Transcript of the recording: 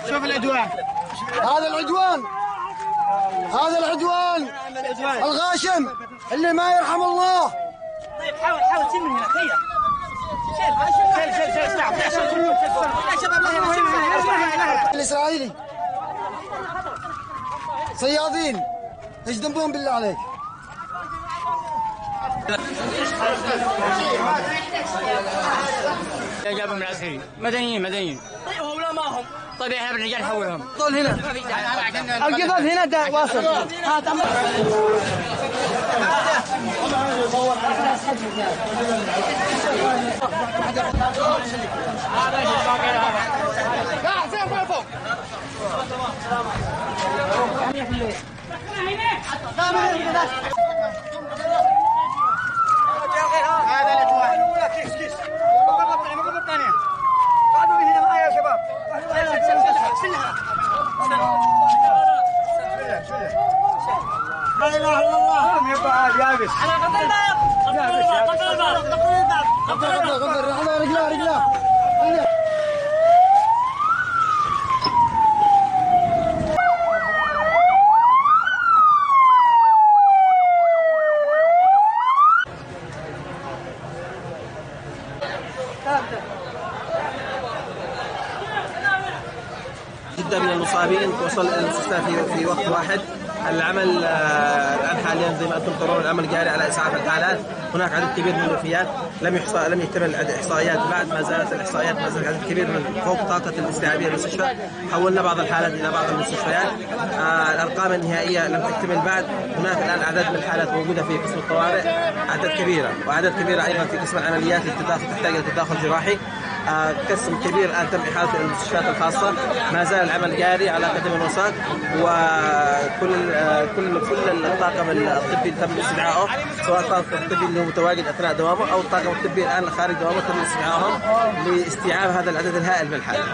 شوف العدوان، هذا العدوان الغاشم اللي ما يرحم الله. طيب حاول تشيل من هنا. شيل الإسرائيلي صيادين، ايش ذنبهم بالله عليك؟ جابهم العسكري مدنيين. طيب هؤلاء ما هم. طيب احنا بنرجع نحولهم. طول هنا القطط هنا دا واصل. لا اله الا الله. يابس على رجله جدا من المصابين وصل الى المستشفى في وقت واحد. العمل الان حاليا زي ما انتم ترون العمل جاري على اسعاف الحالات. هناك عدد كبير من الوفيات لم يتم الاحصائيات بعد، ما زالت الاحصائيات ما زالت عدد كبير من فوق طاقه الاستيعابيه للمستشفى. حولنا بعض الحالات الى بعض المستشفيات. الارقام النهائيه لم تكتمل بعد. هناك الان اعداد من الحالات موجوده في قسم الطوارئ، اعداد كبيره ايضا في قسم العمليات التي تحتاج الى تداخل جراحي. قسم كبير الان تم احالته الى المستشفيات الخاصه. ما زال العمل جاري على قدم وساق، وكل الطاقم الطبي تم استدعائه، سواء الطاقم الطبي اللي هو متواجد اثناء دوامه او الطاقم الطبي الان خارج دوامه تم استدعائهم لاستيعاب هذا العدد الهائل من الحالات.